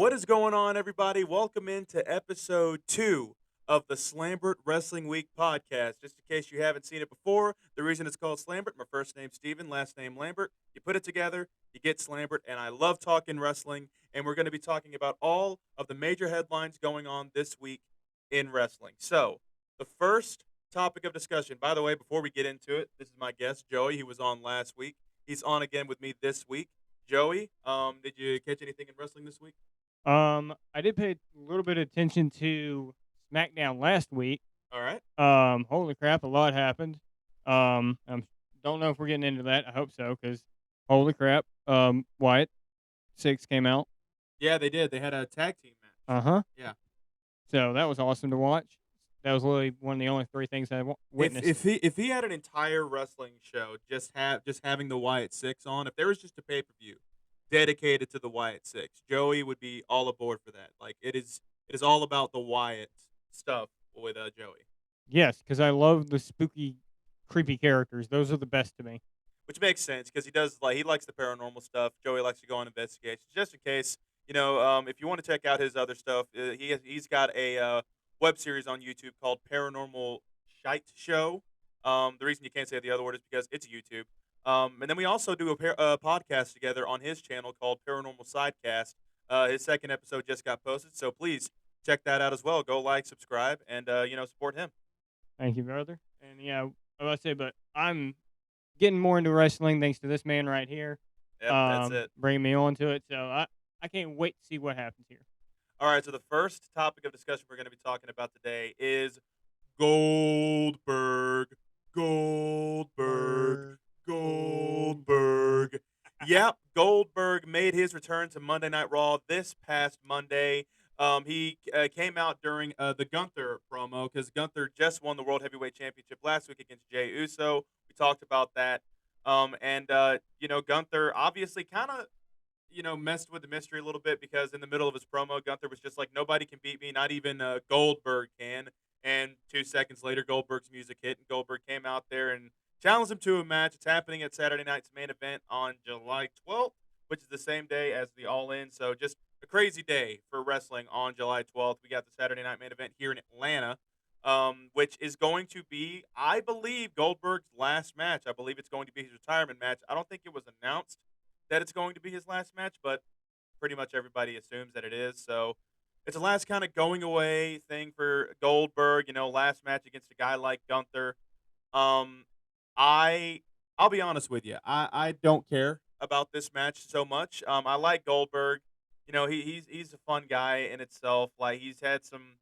What is going on, everybody? Welcome into episode 2 of the Slambert Wrestling Week podcast. Just in case you haven't seen it before, the reason it's called Slambert, my first name Steven, last name Lambert. You put it together, you get Slambert, and I love talking wrestling. And we're going to be talking about all of the major headlines going on this week in wrestling. So, the first topic of discussion, by the way, before we get into it, this is my guest, Joey. He was on last week. He's on again with me this week. Joey, did you catch anything in wrestling this week? I did pay a little bit of attention to SmackDown last week. All right. Holy crap, a lot happened. I don't know if we're getting into that. I hope so, because holy crap, Wyatt Six came out. Yeah, they did. They had a tag team match. Uh huh. Yeah. So that was awesome to watch. That was literally one of the only three things I If witnessed. if he if he had an entire wrestling show, just having the Wyatt Six on, if there was just a pay per view dedicated to the Wyatt Six, Joey would be all aboard for that. Like it is all about the Wyatt stuff with Joey, Yes, because I love the spooky, creepy characters. Those are the best to me. which makes sense because he likes the paranormal stuff. Joey likes to go on investigations, just in case. If you want to check out his other stuff, he's got a web series on YouTube called Paranormal Shite Show. The reason you can't say the other word is because it's YouTube. And then we also do a podcast together on his channel called Paranormal Sidecast. His second episode just got posted, so please check that out as well. Go like, subscribe, and support him. Thank you, brother. And yeah, I was say, but I'm getting more into wrestling thanks to this man right here. Yep, that's it. Bringing me on to it. So I can't wait to see what happens here. All right, so the first topic of discussion we're going to be talking about today is Goldberg. Goldberg. Berg. Goldberg. Yep, Goldberg made his return to Monday Night Raw this past Monday. He came out during the Gunther promo because Gunther just won the World Heavyweight Championship last week against Jey Uso. We talked about that. Gunther obviously kind of messed with the mystery a little bit because in the middle of his promo, Gunther was just like, nobody can beat me, not even Goldberg can. And 2 seconds later, Goldberg's music hit, and Goldberg came out there and challenged him to a match. It's happening at Saturday night's main event on July 12th, which is the same day as the All In. So just a crazy day for wrestling on July 12th. We got the Saturday night main event here in Atlanta, which is going to be, I believe, Goldberg's last match. I believe it's going to be his retirement match. I don't think it was announced that it's going to be his last match, but pretty much everybody assumes that it is. So it's a last kind of going away thing for Goldberg. Last match against a guy like Gunther. Um, I'll be honest with you. I don't care about this match so much. I like Goldberg. He's a fun guy in itself. Like he's had some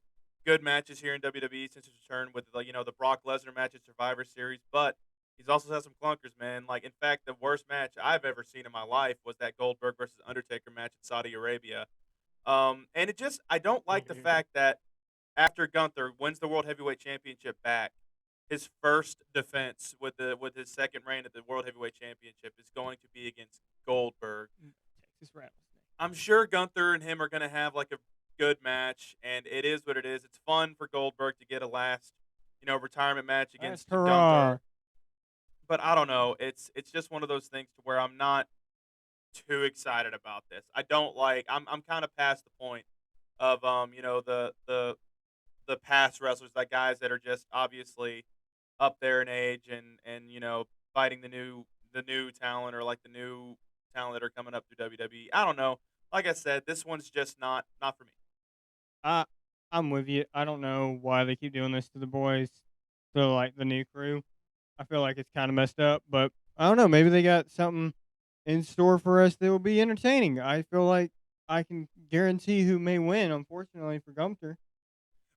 good matches here in WWE since his return with the Brock Lesnar match at Survivor Series, but he's also had some clunkers, man. Like, in fact, the worst match I've ever seen in my life was that Goldberg versus Undertaker match in Saudi Arabia. And I don't like the fact that after Gunther wins the World Heavyweight Championship back, his first defense with his second reign at the World Heavyweight Championship is going to be against Goldberg. Texas Rattlesnake. I'm sure Gunther and him are going to have like a good match, and it is what it is. It's fun for Goldberg to get a last, retirement match against Last hurrah. Gunther. But I don't know. It's just one of those things to where I'm not too excited about this. I don't like. I'm kind of past the point of the past wrestlers, like guys that are just obviously up there in age and fighting the new talent or like the new talent that are coming up through WWE. I don't know. Like I said, this one's just not for me. I I'm with you. I don't know why they keep doing this to the boys, to like the new crew. I feel like it's kind of messed up, but I don't know. Maybe they got something in store for us that will be entertaining. I feel like I can guarantee who may win. Unfortunately for Gunther.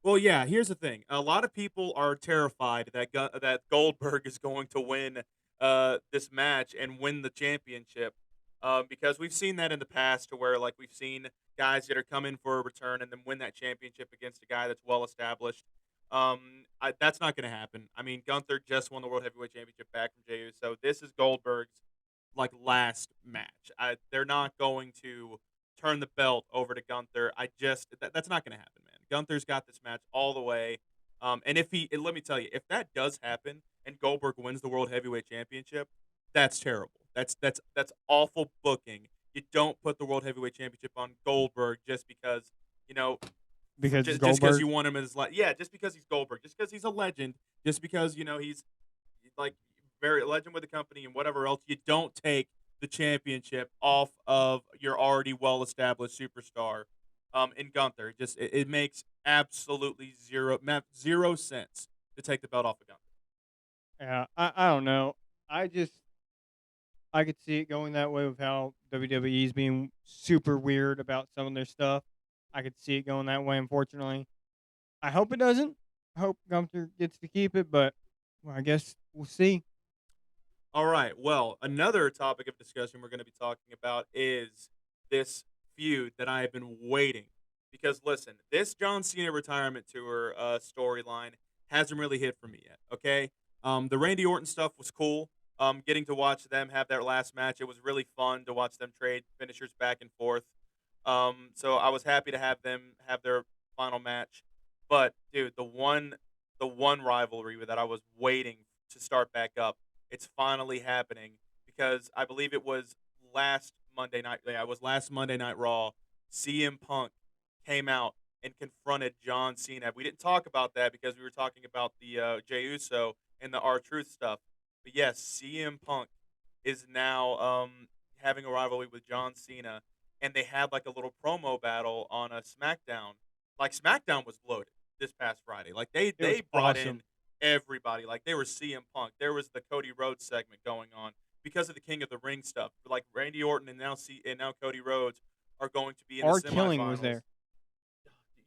Well, yeah. Here's the thing: a lot of people are terrified that Goldberg is going to win this match and win the championship because we've seen that in the past, to where like we've seen guys that are coming for a return and then win that championship against a guy that's well established. That's not going to happen. I mean, Gunther just won the World Heavyweight Championship back from Jey Uso. This is Goldberg's like last match. They're not going to turn the belt over to Gunther. That's not going to happen, man. Gunther's got this match all the way. And let me tell you, if that does happen and Goldberg wins the World Heavyweight Championship, that's terrible. That's awful booking. you don't put the World Heavyweight Championship on Goldberg just because, you know, because it's just because Goldberg. you want him as yeah, just because he's Goldberg, just because he's a legend, just because he's like very legend with the company and whatever else. You don't take the championship off of your already well established superstar in Gunther. It makes absolutely zero sense to take the belt off of Gunther. Yeah, I don't know. I just I could see it going that way with how WWE's being super weird about some of their stuff. I could see it going that way. Unfortunately, I hope it doesn't. I hope Gunther gets to keep it, but well, I guess we'll see. All right. Well, another topic of discussion we're going to be talking about is this feud that I have been waiting. Because listen, this John Cena retirement tour storyline hasn't really hit for me yet. Okay, the Randy Orton stuff was cool. Getting to watch them have their last match, it was really fun to watch them trade finishers back and forth. So I was happy to have them have their final match. But dude, the one rivalry that I was waiting to start back up, it's finally happening because I believe it was last Monday night. Yeah, it was last Monday Night Raw. CM Punk came out and confronted John Cena. We didn't talk about that because we were talking about the Jey Uso and the R Truth stuff. But yes, CM Punk is now having a rivalry with John Cena, and they had like a little promo battle on a SmackDown. Like SmackDown was loaded this past Friday. Like they It was they brought in awesome. everybody. Like they were CM Punk. There was the Cody Rhodes segment going on because of the King of the Ring stuff. Like Randy Orton and now Cody Rhodes are going to be in the R Killing was semifinals. there.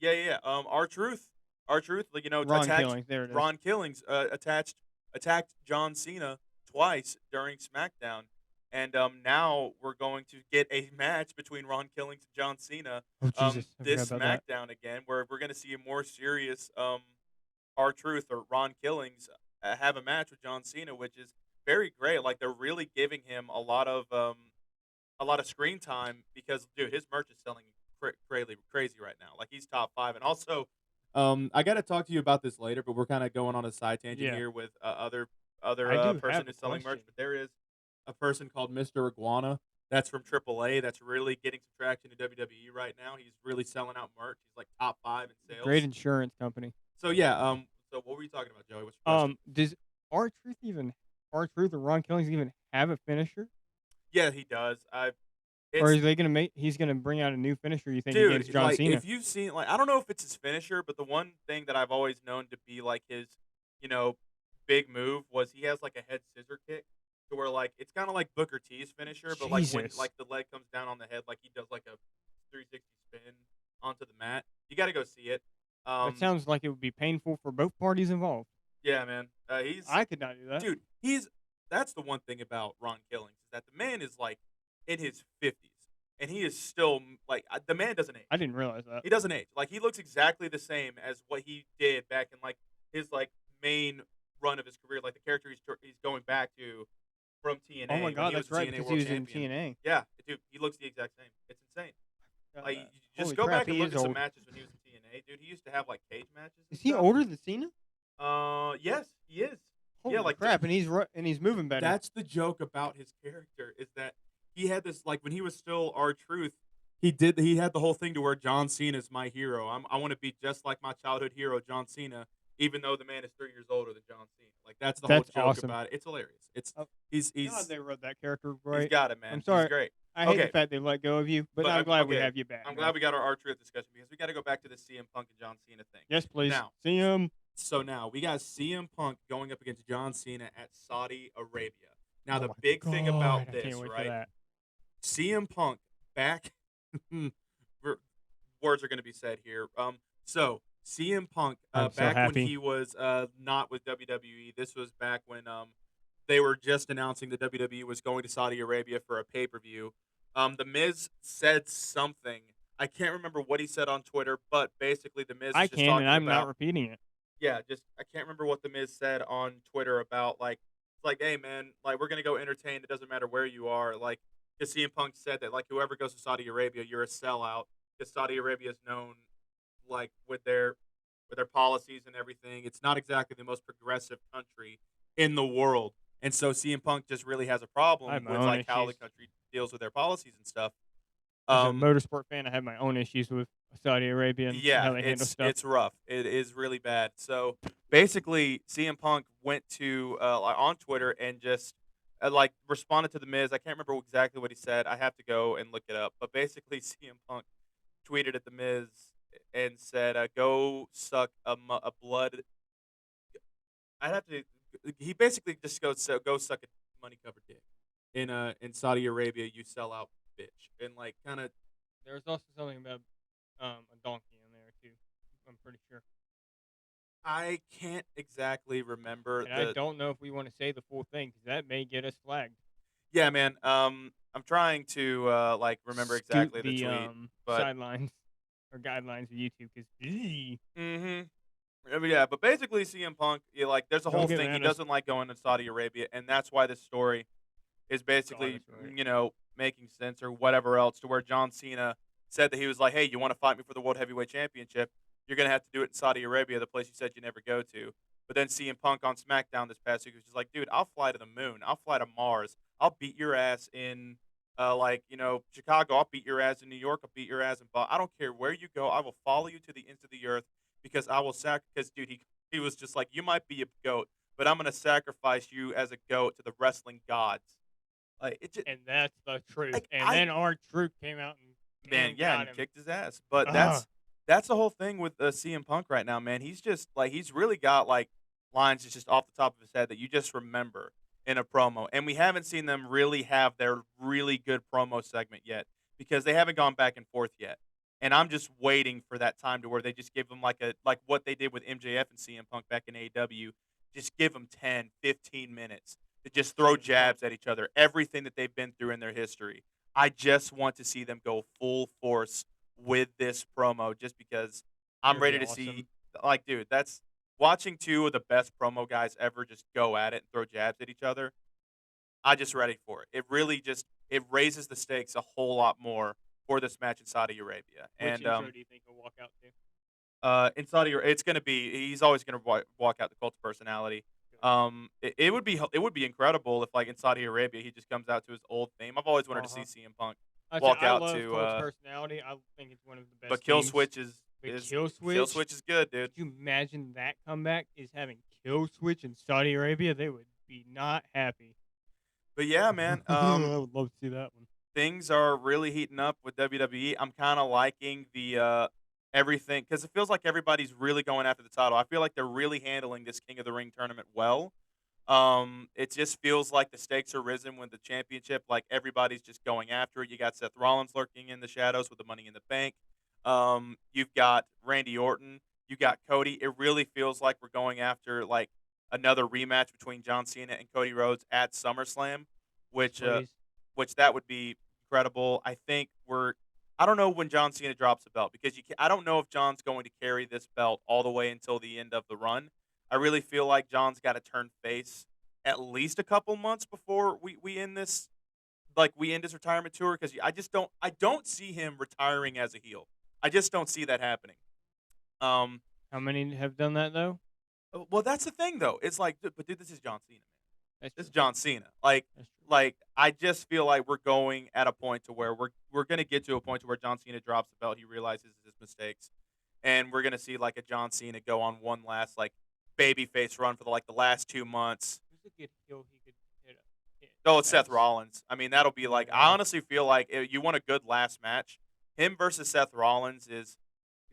Yeah, yeah, yeah. Our truth. Like Ron attached Killing. There it is. Ron Killings attacked John Cena twice during SmackDown, and now we're going to get a match between Ron Killings and John Cena Oh Jesus, I forgot this about that. SmackDown again, where we're going to see a more serious our truth or Ron Killings have a match with John Cena, which is very great. Like they're really giving him a lot of screen time because dude, his merch is selling crazy right now. Like he's top five, and also, I got to talk to you about this later, but we're kind of going on a side tangent Yeah, here with other I do person have a who's selling merch. question. But there is a person called Mr. Iguana that's from AAA that's really getting some traction in WWE right now. He's really selling out merch. He's like top five in Great sales. insurance company. So yeah, so what were you talking about, Joey? What's your question? Does R Truth or Ron Killings even have a finisher, Yeah, he does. or It's is they gonna make he's gonna bring out a new finisher? You think against Dude, John like Cena? if you've seen I don't know if it's his finisher, but the one thing that I've always known to be like his, you know, big move was he has like a head scissor kick to where like it's kind of like Booker T's finisher, but like when Jesus, like the leg comes down on the head, like he does like a 360 spin onto the mat. You got to go see it. that Um, sounds like it would be painful for both parties involved. yeah, man. He's I could not do that. dude. He's That's the one thing about Ron Killings is that the man is like in his 50s and he is still like the man doesn't age. I didn't realize that. He doesn't age. Like he looks exactly the same as what he did back in like his like main run of his career, like the character he's going back to from Oh my TNA when god, he was that's the right TNA because he World was in Champion. TNA. Yeah, dude, he looks the exact same. It's insane. Got Like that. you just Holy go crap, back and he look is at some old. matches when he was in TNA, dude. He used to have like cage matches and Is he stuff. older than Cena? Yes, he is. Yeah, Holy like crap, and he's moving better. that's the joke about his character is that he had this like when he was still our truth. He had the whole thing to where John Cena is my hero. I want to be just like my childhood hero, John Cena, even though the man is 3 years older than John Cena. Like that's the whole That's joke awesome. about it. It's hilarious. Oh, He's God, he's they wrote that character he's right. got it, I'm man. He's sorry. great. I hate the Okay, fact they let go of you, but but I'm glad we okay, have you back, I'm man. glad we got our truth discussion because we got to go back to the CM Punk and John Cena thing. Yes, please. Now, See him. so now we got CM Punk going up against John Cena at Saudi Arabia. Now Oh the my big thing god, about I can't this, wait for right? that. CM Punk back. Words are going to be said here. So CM Punk, I'm so back when happy. he was not with WWE, this was back when they were just announcing that WWE was going to Saudi Arabia for a pay per view. The Miz said something. I can't remember what he said on Twitter, but basically the Miz I is just can, and talking I'm not about repeating it. yeah, just I can't remember what the Miz said on Twitter about like it's like, hey man, like we're gonna go entertain. It doesn't matter where you are. Like, because CM Punk said that like whoever goes to Saudi Arabia, you're a sellout. Because Saudi Arabia is known like with their policies and everything. It's not exactly the most progressive country in the world, and so CM Punk just really has a I problem have my with own like how the issues. country deals with their policies and stuff. As a Um, motorsport fan, I have my own issues with Saudi Arabia and yeah, how they handle stuff. it's rough. It is really bad. So basically, CM Punk went to like, on Twitter and just like responded to the Miz. I can't remember exactly what he said. I have to go and look it up. But basically, CM Punk tweeted at the Miz and said, "Go suck a blood." I'd have to. He basically just goes, "So go suck a money covered dick in Saudi Arabia. You sell out bitch," and like kind of. There's also something about a donkey in there too. I'm pretty sure, I can't exactly remember and I the. don't know if we want to say the full thing because that may get us flagged. Yeah, man. I'm trying to like remember Scoot exactly the the tweet, but sidelines or guidelines of YouTube because mm-hmm. Yeah, but basically, CM Punk, like, there's a don't whole get thing. He mad at us. doesn't like going to Saudi Arabia, and that's why this story is God, basically, that's right. making sense or whatever else. To where John Cena said that he was like, "Hey, you want to fight me for the World Heavyweight Championship? You're gonna have to do it in Saudi Arabia, the place you said you never go to." But then CM Punk on SmackDown this past week was just like, "Dude, I'll fly to the moon. I'll fly to Mars. I'll beat your ass in." Like Chicago, I'll beat your ass in New York. I'll beat your ass in Boston. I don't care where you go. I will follow you to the ends of the earth because I will Because, dude, he was just like, you might be a goat, but I'm gonna sacrifice you as a goat to the wrestling gods. Like it just And that's the truth. like And then our truth came out man, and yeah, and got he him. kicked his ass. But Ugh. that's the whole thing with CM Punk right now, man. He's just like he's really got like lines that's just off the top of his head that you just remember in a promo, and we haven't seen them really have their really good promo segment yet because they haven't gone back and forth yet. And I'm just waiting for that time to where they just give them like what they did with MJF and CM Punk back in AEW. Just give them 10, 15 minutes to just throw CM Punk. jabs at each other, everything that they've been through in their history. I just want to see them go full force with this promo just because It I'm would be ready to see awesome. like dude, that's watching two of the best promo guys ever just go at it and throw jabs at each other. I just ready for it. It really just it raises the stakes a whole lot more for this match in Saudi Arabia. Which And intro do you think he'll walk out to? in Saudi, it's gonna be he's always gonna walk out the cult of personality. Good. It would be incredible if like in Saudi Arabia he just comes out to his old theme. I've always wanted to see Uh-huh. CM Punk I say walk I out love to, Colt's personality. I think it's one of the but best Kill teams. Switch But is Kill Kill Switch is good, could dude. you imagine that comeback is having Kill Switch in Saudi Arabia? They would be not happy. But yeah, man, I would love to see that one. things are really heating up with WWE. I'm kind of liking the everything because it feels like everybody's really going after the title. I feel like they're really handling this King of the Ring tournament well. It just feels like the stakes are risen with the championship. Like everybody's just going after it. You got Seth Rollins lurking in the shadows with the Money in the Bank. You've got Randy Orton. You got Cody. It really feels like we're going after like another rematch between John Cena and Cody Rhodes at SummerSlam, Yes, which please. that would be incredible. I think we're. I don't know when John Cena drops the belt because I don't know if John's going to carry this belt all the way until the end of the run. I really feel like John's got to turn face at least a couple months before we end this like we end his retirement tour because I don't see him retiring as a heel. I just don't see that happening. Um, How many have done that though? well, that's the thing though. It's like, but dude, this is John Cena, man. That's This is true. John Cena. Like, That's true. I just feel like we're going at a point to where we're gonna get to a point to where John Cena drops the belt. He realizes his mistakes, and we're gonna see like a John Cena go on one last like babyface run for the last 2 months. Who's a good heel he could hit Oh, it's Seth as? Rollins. I mean, that'll be like. I Yeah. honestly feel like you want a good last match. Him versus Seth Rollins it's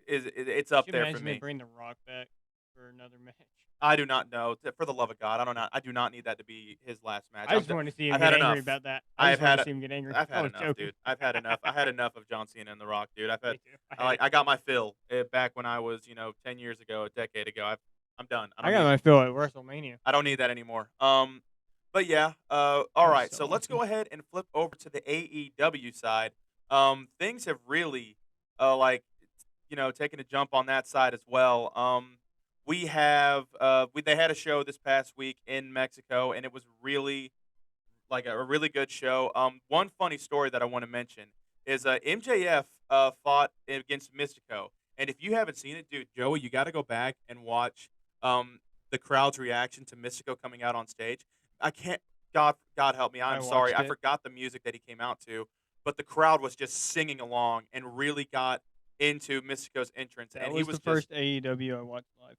Could up you there for imagine they me. bring The Rock back for another match? I do not know. For the love of God, I don't know. I do not need that to be his last match. I just want to see him I've get had angry enough. about that. I I've just want had to a, see him get angry. I've I had was enough, joking. dude. I've had enough. I had enough of John Cena and The Rock, dude. Me too. I hate it. I got my fill back when I was 10 years ago, a decade ago. I'm done. I got my fill at WrestleMania. I don't need that anymore. But yeah. That All was right. so So let's awesome. go ahead and flip over to the AEW side. Things have really, like, taken a jump on that side as well. We have, they had a show this past week in Mexico, and it was really like a really good show. One funny story that I want to mention is MJF fought against Mystico, and if you haven't seen it, dude, Joey, you got to go back and watch the crowd's reaction to Mystico coming out on stage. I can't. God help me. I I'm sorry. watched I it. forgot the music that he came out to, but the crowd was just singing along and really got into Mystico's entrance, That and he was was the just first AEW I watched live.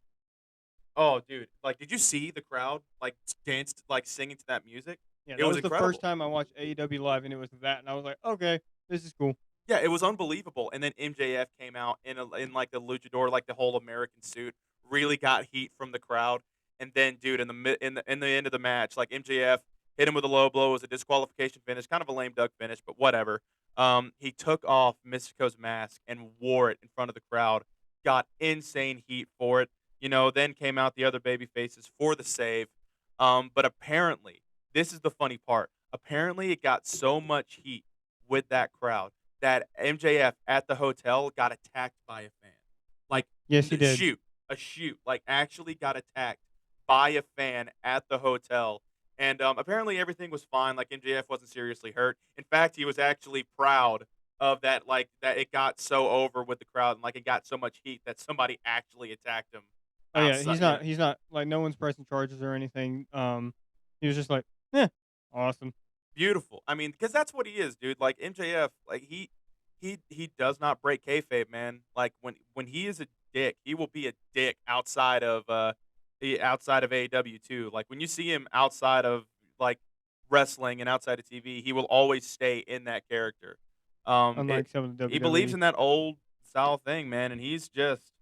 oh, dude, like, did you see the crowd, like, danced, like, singing to that music? Yeah, It that was was the first incredible. time I watched AEW live, and it was that, and I was like, okay, this is cool. Yeah, it was unbelievable, and then MJF came out in, like, the luchador, like, the whole American suit, really got heat from the crowd, and then, dude, in the end of the match, like, MJF hit him with a low blow, it was a disqualification finish, kind of a lame duck finish, but whatever. He took off Mystico's mask and wore it in front of the crowd, got insane heat for it, then came out the other baby faces for the save, but apparently, this is the funny part, apparently it got so much heat with that crowd that MJF at the hotel got attacked by a fan. Like, Yes, he did. a shoot, like, actually got attacked by a fan at the hotel. And apparently everything was fine. Like, MJF wasn't seriously hurt. In fact, he was actually proud of that, like, that it got so over with the crowd and, like, it got so much heat that somebody actually attacked him Oh yeah, outside. he's not like no one's pressing charges or anything. He was just like, yeah, awesome. Beautiful. I mean, because that's what he is, dude. Like MJF, like he does not break kayfabe, man. Like when he is a dick, he will be a dick outside of AEW too. Like when you see him outside of like wrestling and outside of TV, he will always stay in that character. Unlike some of the He believes WWE. in that old style thing, man, and he's just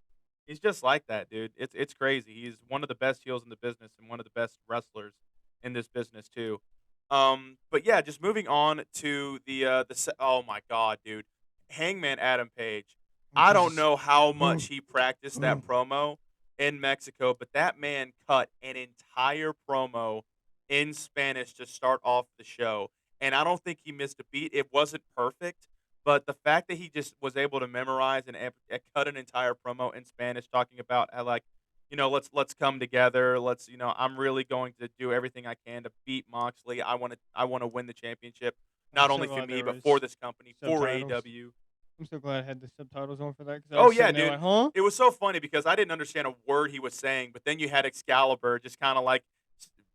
like that, dude. It's crazy. He's one of the best heels in the business and one of the best wrestlers in this business too. But yeah, just moving on to oh my god, dude, Hangman Adam Page. Oh I don't Jesus. know how Oh, much he practiced oh. that promo in Mexico, but that man cut an entire promo in Spanish to start off the show, and I don't think he missed a beat. It wasn't perfect, but the fact that he just was able to memorize and cut an entire promo in Spanish talking about how, like, let's come together. I'm really going to do everything I can to beat Moxley. I want to win the championship, I'm not so only for glad me there but for was this company, for subtitles. AEW. I'm so glad I had the subtitles on for that because I Oh was yeah, sitting there dude. like, huh? It was so funny because I didn't understand a word he was saying, but then you had Excalibur just kind of like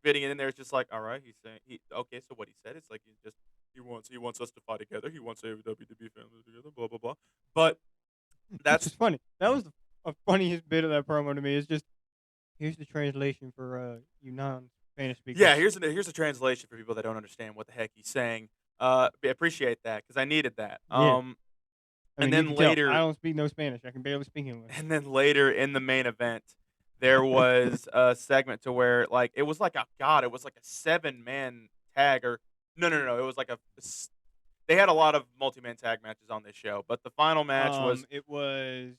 fitting it in there. It's just like, all right, he's saying he okay. So what he said, it's like he wants us to fight together. He wants AEW to be family together. Blah blah blah. But Which is that's funny. That was a funniest bit of that promo to me. It's just here's the translation for you non-Spanish yeah. speakers. Here's a translation for people that don't understand what the heck he's saying. I appreciate that because I needed that. Yeah, I And mean you then can tell I later, don't speak no Spanish. I can barely speak English. and then later in the main event, there was a segment to where like it was like it was like a 7-man tag or no, it was like they had a lot of multi-man tag matches on this show, but the final match was It was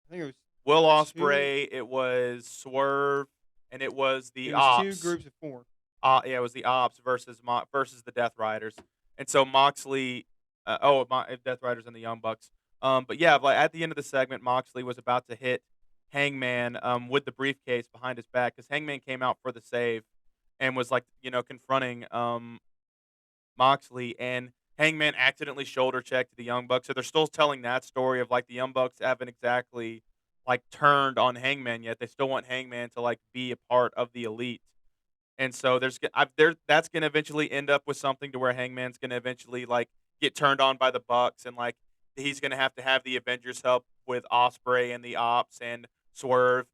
I think Will two. Ospreay, it was Swerve, and it was It the was two Ops. groups of four. Yeah, it was the Ops versus the Death Riders, and so Moxley, Death Riders and the Young Bucks. But yeah, like at the end of the segment, Moxley was about to hit Hangman with the briefcase behind his back because Hangman came out for the save and was like confronting Moxley, and Hangman accidentally shoulder checked the Young Bucks. So they're still telling that story of like the Young Bucks haven't exactly like turned on Hangman yet. They still want Hangman to like be a part of the elite. And so that's gonna eventually end up with something to where Hangman's gonna eventually like get turned on by the Bucks, and like he's gonna have the Avengers help with Osprey and the Ops and Swerve,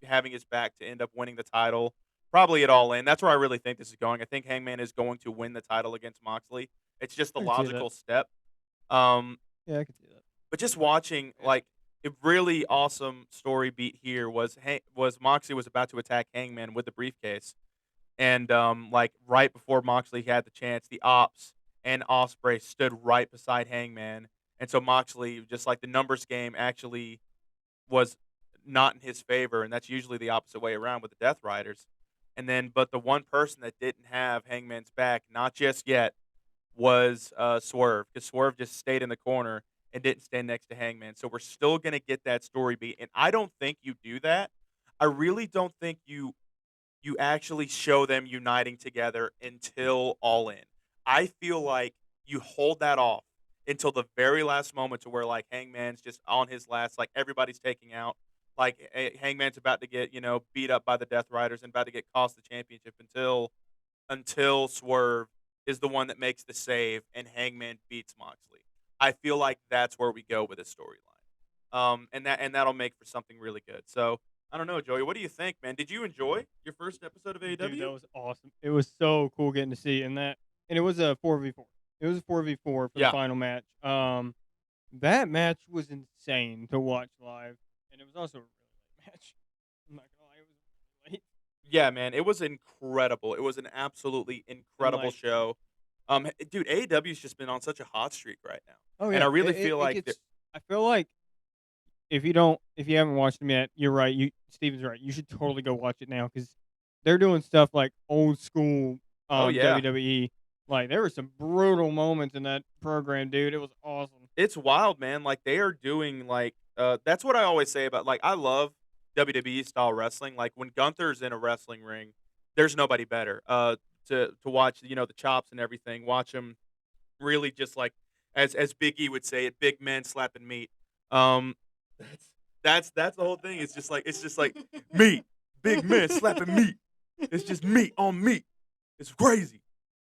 having his back to end up winning the title. Probably at All In. That's where I really think this is going. I think Hangman is going to win the title against Moxley. It's just the I could see that. logical step. Um, Yeah, I could see that. but just watching And like a really awesome story beat here was Moxley was about to attack Hangman with the briefcase, and like right before Moxley had the chance, the Ops and Osprey stood right beside Hangman, and so Moxley, just like the numbers game, actually was not in his favor, and that's usually the opposite way around with the Death Riders. And then, but the one person that didn't have Hangman's back, not just yet, was Swerve, because Swerve just stayed in the corner and didn't stand next to Hangman. So we're still gonna get that story beat, and I don't think you do that. I really don't think you actually show them uniting together until All In. I feel like you hold that off until the very last moment to where like Hangman's just on his last, like everybody's taking out. Like Hangman's about to get, beat up by the Death Riders and about to get cost the championship until Swerve is the one that makes the save and Hangman beats Moxley. I feel like that's where we go with this storyline. And that'll make for something really good. So I don't know, Joey. What do you think, man? Did you enjoy your first episode of Dude, that AEW? was awesome. It was so cool getting to see and it was a 4v4. It was a 4v4 for the Yeah, final match. That match was insane to watch live, and it was also a really late match. I'm not gonna lie, it was really late. yeah, man. It was incredible. It was an absolutely And incredible show. Dude, AEW's just been on such a hot streak right now, oh and I yeah, really feel it like gets. I feel like if you haven't watched them yet, you're right. Steven's right. You should totally go watch it now because they're doing stuff like old school oh yeah, WWE. Like there were some brutal moments in that program, dude. It was awesome. it's wild, man. Like they are doing that's what I always say about like I love WWE style wrestling. Like when Gunther's in a wrestling ring, there's nobody better. To watch the chops and everything. Watch him really just like as Big E would say it, big men slapping meat. Um, that's that's the whole thing. It's just like meat, big men slapping meat. It's just meat on meat. It's crazy.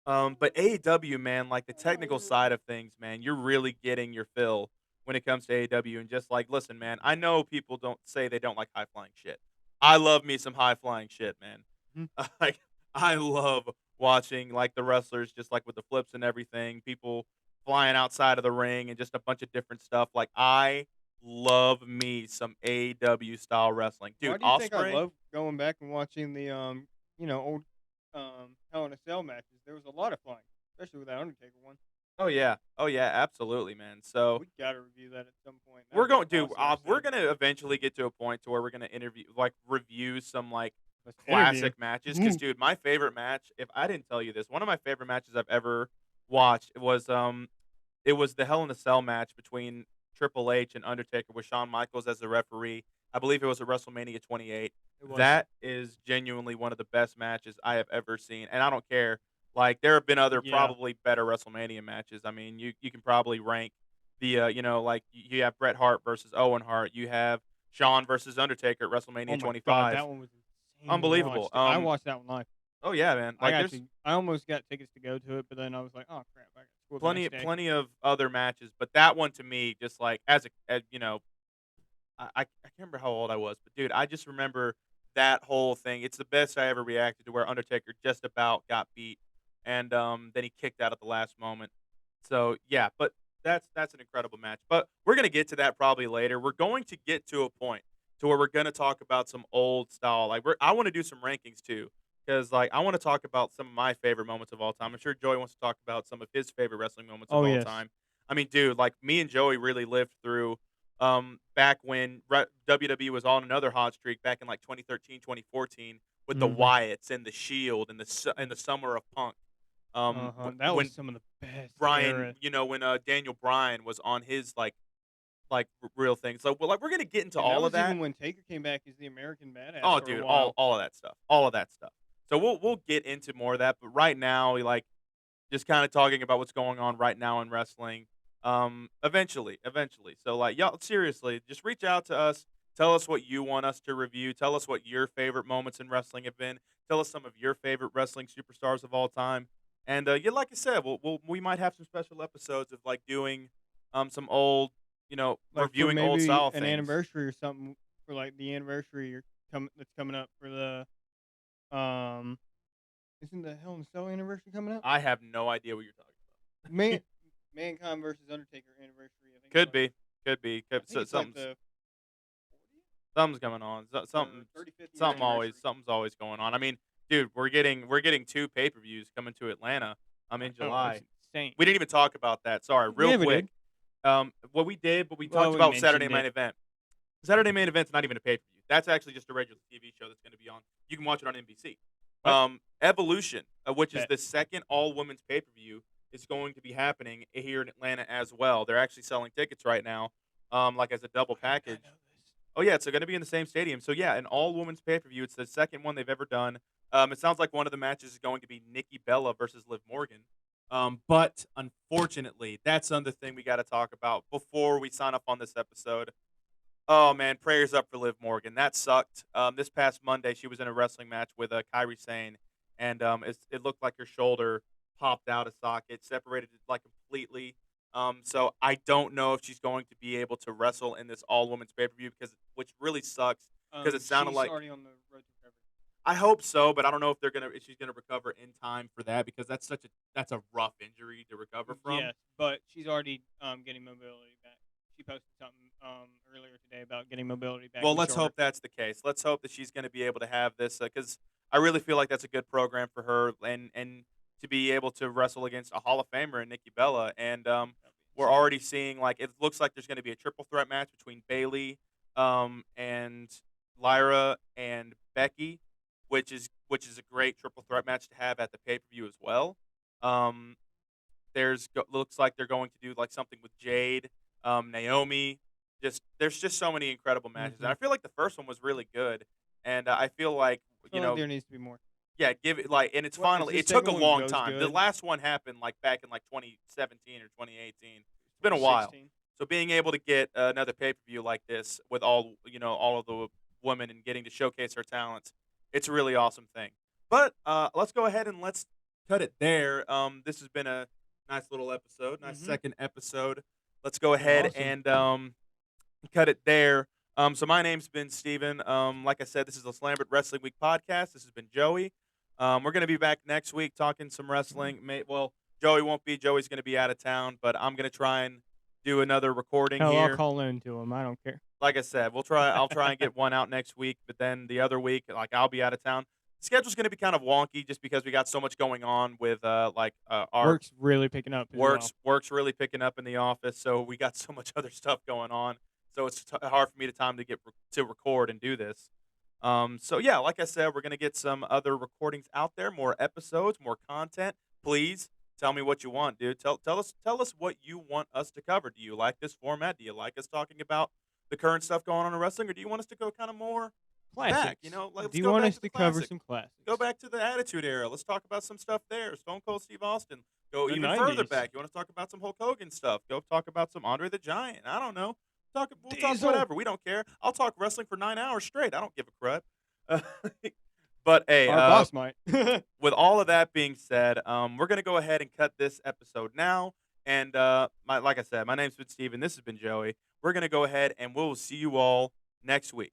But AEW, man, like the technical side of things, man, you're really getting your fill when it comes to AEW. And just like, listen, man, I know people don't say they don't like high flying shit. I love me some high flying shit, man. Mhm. Like, I love watching like the wrestlers, just like with the flips and everything, people flying outside of the ring and just a bunch of different stuff. Like, I love me some AEW style wrestling, dude. Why do you think I Osprey, love going back and watching the old Hell in a Cell matches? There was a lot of flying, especially with that Undertaker one. oh yeah, absolutely, man. So We gotta review that at some point. we're That'd be going, dude. awesome to We're see. gonna eventually get to a point to where we're gonna interview, like, review some like Let's interview. classic matches. Because, dude, my favorite match, if I didn't tell you this, one of my favorite matches I've ever watched it was the Hell in a Cell match between Triple H and Undertaker with Shawn Michaels as the referee. I believe it was at WrestleMania 28. It was. That is genuinely one of the best matches I have ever seen, and I don't care. Like there have been other Yeah. probably better WrestleMania matches. I mean, you can probably rank like you have Bret Hart versus Owen Hart. You have Shawn versus Undertaker at Oh WrestleMania my god, 25. that one was insane to watch. Unbelievable. I watched that one live. Oh yeah, man. Like there's I almost got tickets to go to it, but then I was like, oh crap, I got school the plenty next day. plenty of other matches, but that one to me, just like I can't remember how old I was, but dude, I just remember that whole thing. It's the best I ever reacted to where Undertaker just about got beat, and then he kicked out at the last moment. So yeah, but that's an incredible match. But we're gonna get to that probably later. We're going to get to a point to where we're gonna talk about some old style. Like I want to do some rankings too, because like I want to talk about some of my favorite moments of all time. I'm sure Joey wants to talk about some of his favorite wrestling moments of Oh all yes. time. I mean, dude, like me and Joey really lived through back when WWE was on another hot streak back in like 2013, 2014 with the Mhm. Wyatts and the Shield and the summer of Punk. That was When some of the best Brian, era. when Daniel Bryan was on his real thing. So like we're gonna get into And that all of was that. even when Taker came back as the American Badass Oh, for a dude, while. all of that stuff, all of that stuff. So we'll get into more of that, but right now, we like just kind of talking about what's going on right now in wrestling. Eventually. So like, y'all, seriously, just reach out to us. Tell us what you want us to review. Tell us what your favorite moments in wrestling have been. Tell us some of your favorite wrestling superstars of all time. And yeah, like I said, we might have some special episodes of like doing some old, Like for reviewing old maybe style an things. anniversary or something for like the anniversary that's coming up for the isn't the Hell in a Cell anniversary coming up? I have no idea what you're talking about. Man Mankind versus Undertaker anniversary. Could be, could be. I think it's like Something's the something's going on. the 35th year anniversary. Something's always going on. I mean, dude, we're getting two pay per views coming to Atlanta. I In know it's July. insane. We didn't even talk about that. Sorry, real Yeah, we quick. did. What we did, but we Well, talked we about Saturday mentioned Main it. Event. Saturday Main Event's not even a pay per view. That's actually just a regular TV show that's going to be on. You can watch it on NBC. What? Evolution, which is Bet. the second all women's pay per view, is going to be happening here in Atlanta as well. They're actually selling tickets right now, like as a double Why did I package. know this? Oh yeah, it's going to be in the same stadium. So yeah, an all women's pay per view. It's the second one they've ever done. It sounds like one of the matches is going to be Nikki Bella versus Liv Morgan. But unfortunately, that's another thing we got to talk about before we sign up on this episode. Oh man, prayers up for Liv Morgan. That sucked. This past Monday, she was in a wrestling match with Kyrie Sane, and it looked like her shoulder popped out of socket, separated it like completely. So I don't know if she's going to be able to wrestle in this all women's pay per view because which really sucks because it sounded She's like already on the road to recovery. I hope so, but I don't know if she's gonna recover in time for that because that's a rough injury to recover from. Yes, but she's already getting mobility back. She posted something earlier today about getting mobility back Well, in the let's shoulder. hope that's the case. Let's hope that she's going to be able to have this because I really feel like that's a good program for her and to be able to wrestle against a Hall of Famer in Nikki Bella. And That'd be we're insane. already seeing like it looks like there's going to be a triple threat match between Bailey, and Lyra and Becky, which is a great triple threat match to have at the pay per view as well. Um, looks like they're going to do like something with Jade, Naomi. Just there's just so many incredible matches, and Hmm. I feel like the first one was really good, and I feel like I feel like there needs to be more. yeah, give it like, and it's Well, if finally this it took a second one long goes time. The good, last one happened like back in like 2017 or 2018. It's been a while, 2016. so being able to get another pay per view like this with all of the women and getting to showcase her talents, it's a really awesome thing. But let's go ahead and let's cut it there. This has been a nice little episode, nice Hmm. second episode. Let's go It's been ahead awesome. and cut it there. So my name's been Steven. Like I said, this is the Slambert Wrestling Week podcast. This has been Joey. We're gonna be back next week talking some wrestling. Well, Joey won't be. Joey's gonna be out of town, but I'm gonna try and do another recording Hell, I'll here. call in to him. I don't care. Like I said, we'll try. I'll try and get one out next week, but then the other week, like I'll be out of town. The schedule's gonna be kind of wonky just because we got so much going on with our Work's really picking up as well. work's really picking up in the office, so we got so much other stuff going on. So it's hard for me to time to to record and do this. So yeah, like I said, we're gonna get some other recordings out there, more episodes, more content. Please tell me what you want, dude. Tell us what you want us to cover. Do you like this format? Do you like us talking about the current stuff going on in wrestling, or do you want us to go kind of more back? Classics. Let's Do you go want back us to the to cover classic. some Go classics? back to the Attitude Era. Let's talk about some stuff there. Stone Cold Steve Austin. Go The even further 90s. back. You want to talk about some Hulk Hogan stuff? Go talk about some Andre the Giant. I don't know. We'll talk Diesel. whatever. We don't care. I'll talk wrestling for 9 hours straight. I don't give a crud. Uh, but hey, Our boss might. with all of that being said, we're gonna go ahead and cut this episode now. And like I said, my name's been Steven. This has been Joey. We're gonna go ahead and we'll see you all next week.